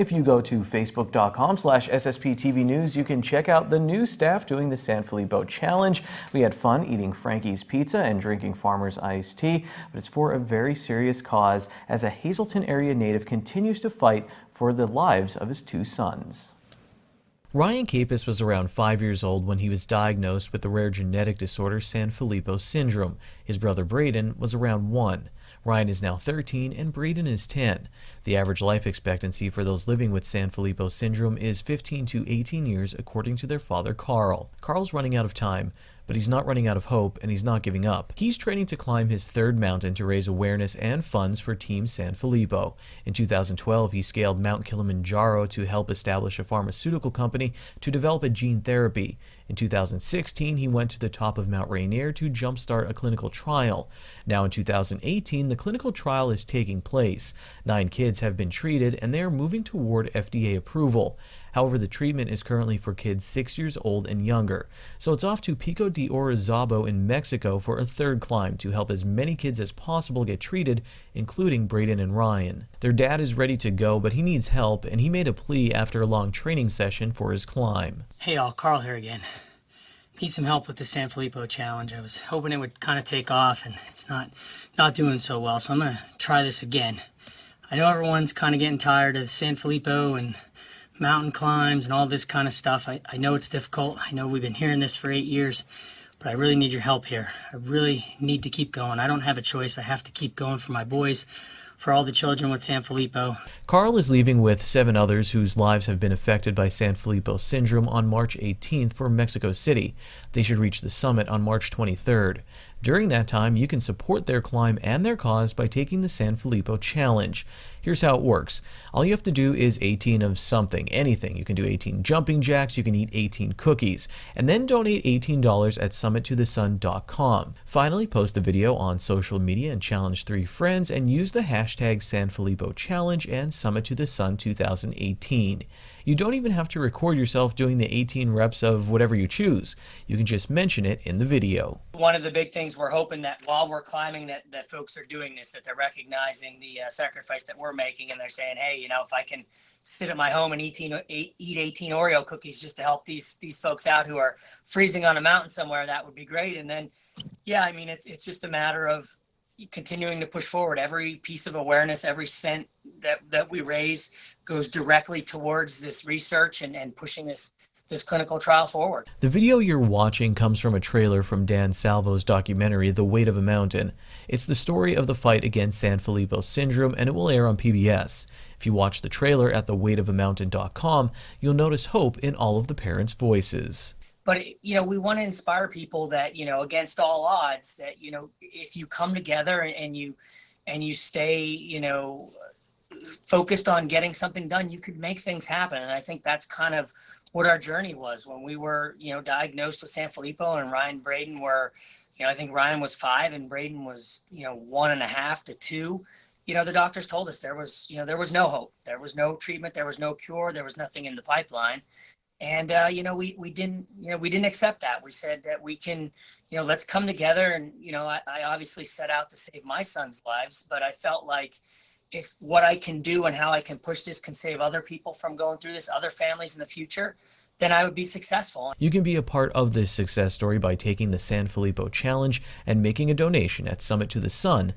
If you go to facebook.com/SSPTV News, you can check out the new staff doing the San Filippo Challenge. We had fun eating Frankie's Pizza and drinking Farmer's iced tea, but it's for a very serious cause as a Hazleton area native continues to fight for the lives of his two sons. Ryan Capus was around 5 years old when he was diagnosed with the rare genetic disorder San Filippo syndrome. His brother Braden was around 1. Ryan is now 13 and Braden is 10. The average life expectancy for those living with San Filippo syndrome is 15 to 18 years according to their father Carl. Carl's running out of time, but he's not running out of hope and he's not giving up. He's training to climb his third mountain to raise awareness and funds for Team San Filippo. In 2012, he scaled Mount Kilimanjaro to help establish a pharmaceutical company to develop a gene therapy. In 2016, he went to the top of Mount Rainier to jumpstart a clinical trial. Now in 2018, the clinical trial is taking place. 9 kids have been treated and they are moving toward FDA approval. However, the treatment is currently for kids 6 years old and younger. So it's off to Pico de Orizaba in Mexico for a third climb to help as many kids as possible get treated, including Braden and Ryan. Their dad is ready to go, but he needs help, and he made a plea after a long training session for his climb. Hey all, Carl here again. Need some help with the San Filippo challenge. I was hoping it would kind of take off, and it's not doing so well, so I'm going to try this again. I know everyone's kind of getting tired of San Filippo and mountain climbs and all this kind of stuff. I know it's difficult. I know we've been hearing this for 8 years, but I really need your help here. I really need to keep going. I don't have a choice. I have to keep going for my boys, for all the children with San Filippo. Carl is leaving with 7 others whose lives have been affected by San Filippo syndrome on March 18th for Mexico City. They should reach the summit on March 23rd. During that time, you can support their climb and their cause by taking the San Filippo Challenge. Here's how it works. All you have to do is 18 of something, anything. You can do 18 jumping jacks, you can eat 18 cookies, and then donate $18 at summittothesun.com. Finally, post the video on social media and challenge 3 friends and use the hashtag San Filippo Challenge and Summit to the Sun 2018. You don't even have to record yourself doing the 18 reps of whatever you choose. You can just mention it in the video. One of the big things we're hoping that while we're climbing that folks are doing this, that they're recognizing the sacrifice that we're making, and they're saying, hey, you know, if I can sit at my home and eat 18 Oreo cookies just to help these folks out who are freezing on a mountain somewhere, that would be great. And then, yeah, I mean, it's just a matter of continuing to push forward. Every piece of awareness, every cent that we raise goes directly towards this research and pushing this clinical trial forward. The video you're watching comes from a trailer from Dan Salvo's documentary, The Weight of a Mountain. It's the story of the fight against San Filippo syndrome, and it will air on PBS. If you watch the trailer at theweightofammountain.com, you'll notice hope in all of the parents' voices. But, you know, we want to inspire people that, you know, against all odds, that, you know, if you come together and you stay, you know, focused on getting something done, you could make things happen. And I think that's kind of what our journey was when we were, you know, diagnosed with San Filippo, and Ryan and Braden were, you know, I think Ryan was 5 and Braden was, you know, 1.5 to 2. You know, the doctors told us there was no hope. There was no treatment. There was no cure. There was nothing in the pipeline. And, you know, we didn't accept that. We said that we can, you know, let's come together. And, you know, I obviously set out to save my son's lives, but I felt like if what I can do and how I can push this can save other people from going through this, other families in the future, then I would be successful. You can be a part of this success story by taking the San Filippo Challenge and making a donation at summittothesun.com.